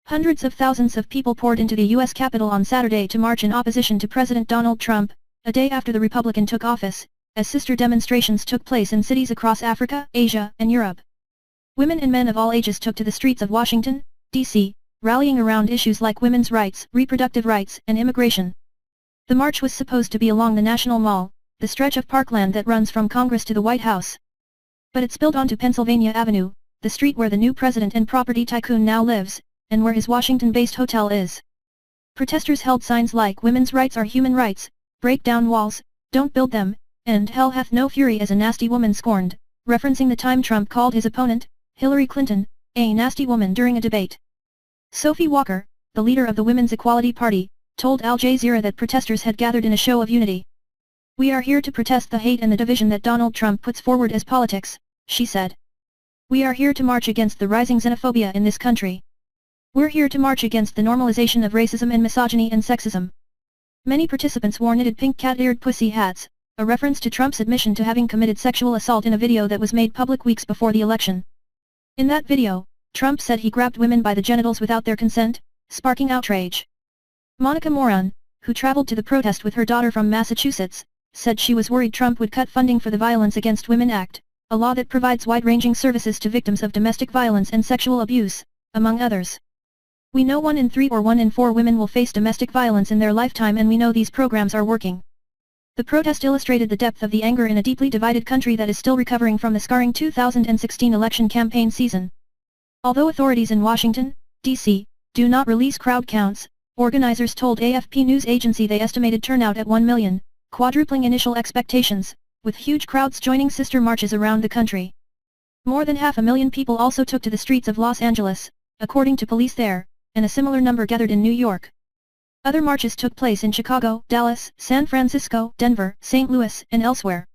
Hundreds of thousands of people poured into the U.S. Capitol on Saturday to march in opposition to President Donald Trump, a day after the Republican took office, as sister demonstrations took place in cities across Africa, Asia, and Europe. Women and men of all ages took to the streets of Washington, D.C., rallying around issues like women's rights, reproductive rights, and immigration. The march was supposed to be along the National Mall, the stretch of parkland that runs from Congress to the White House. But it spilled onto Pennsylvania Avenue, the street where the new president and property tycoon now lives, and where his Washington-based hotel is. Protesters held signs like "Women's rights are human rights," "Break down walls, don't build them," and "Hell hath no fury as a nasty woman scorned," referencing the time Trump called his opponent, Hillary Clinton, a nasty woman during a debate. Sophie Walker, the leader of the Women's Equality Party, told Al Jazeera that protesters had gathered in a show of unity. "We are here to protest the hate and the division that Donald Trump puts forward as politics," she said. "We are here to march against the rising xenophobia in this country. We're here to march against the normalization of racism and misogyny and sexism." Many participants wore knitted pink cat-eared pussy hats, a reference to Trump's admission to having committed sexual assault in a video that was made public weeks before the election. In that video, Trump said he grabbed women by the genitals without their consent, sparking outrage. Monica Moran, who traveled to the protest with her daughter from Massachusetts, said she was worried Trump would cut funding for the Violence Against Women Act, a law that provides wide-ranging services to victims of domestic violence and sexual abuse, among others. "We know 1 in 3 or 1 in 4 women will face domestic violence in their lifetime, and we know these programs are working." The protest illustrated the depth of the anger in a deeply divided country that is still recovering from the scarring 2016 election campaign season. Although authorities in Washington, D.C., do not release crowd counts, organizers told AFP news agency they estimated turnout at 1 million, quadrupling initial expectations, with huge crowds joining sister marches around the country. More than 500,000 people also took to the streets of Los Angeles, according to police there, and a similar number gathered in New York. Other marches took place in Chicago, Dallas, San Francisco, Denver, St. Louis, and elsewhere.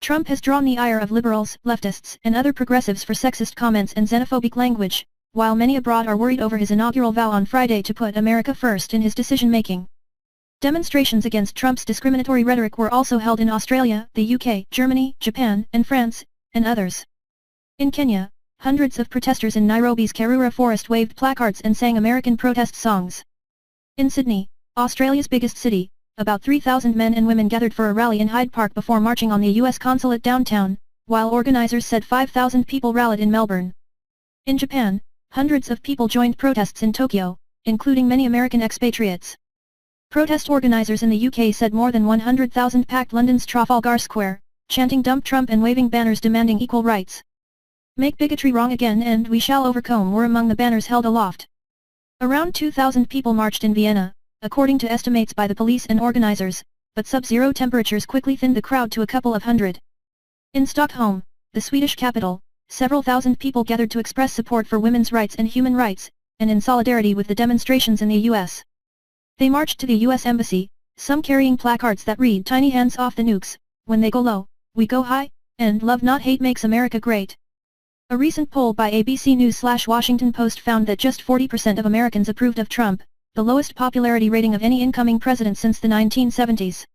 Trump has drawn the ire of liberals, leftists, and other progressives for sexist comments and xenophobic language, while many abroad are worried over his inaugural vow on Friday to put America first in his decision-making. Demonstrations against Trump's discriminatory rhetoric were also held in Australia, the UK, Germany, Japan, and France, and others. In Kenya, hundreds of protesters in Nairobi's Karura Forest waved placards and sang American protest songs. In Sydney, Australia's biggest city, about 3,000 men and women gathered for a rally in Hyde Park before marching on the US consulate downtown, while organizers said 5,000 people rallied in Melbourne. In Japan, hundreds of people joined protests in Tokyo, including many American expatriates. Protest organizers in the UK said more than 100,000 packed London's Trafalgar Square, chanting "Dump Trump" and waving banners demanding equal rights. "Make bigotry wrong again and we shall overcome" were among the banners held aloft. Around 2,000 people marched in Vienna, according to estimates by the police and organizers, but sub-zero temperatures quickly thinned the crowd to a couple of hundred. In Stockholm, the Swedish capital, several thousand people gathered to express support for women's rights and human rights, and in solidarity with the demonstrations in the U.S. They marched to the U.S. Embassy, some carrying placards that read "Tiny hands off the nukes, when they go low, we go high," and "Love not hate makes America great." A recent poll by ABC News/Washington Post found that just 40% of Americans approved of Trump, the lowest popularity rating of any incoming president since the 1970s.